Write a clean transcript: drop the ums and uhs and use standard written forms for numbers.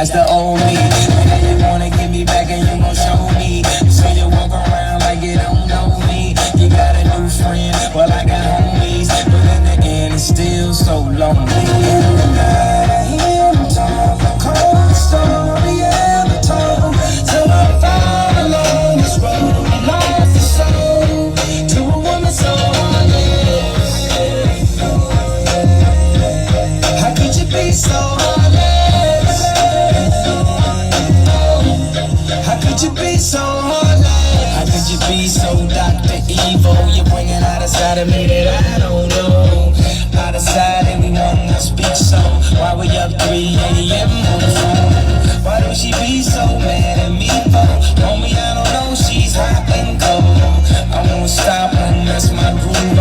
that's the old me. And then you wanna get me back and you gon' show me. So you walk around like you don't know me. You got a new friend, well I got homies, but in the end it's still so lonely. In the night I hear them talk, the coldest story ever told. Till I found along this road, I lost the soul to a woman so heartless. How could you be so heartless? How could you be so heartless? How could you be so Dr. Evil? You're bringing out a side of me that I don't know. I decided we wanna speak, so why we up 3 a.m. on the phone? Why do she be so mad at me for? Homie, I don't know, she's hot and cold. I won't stop unless my groove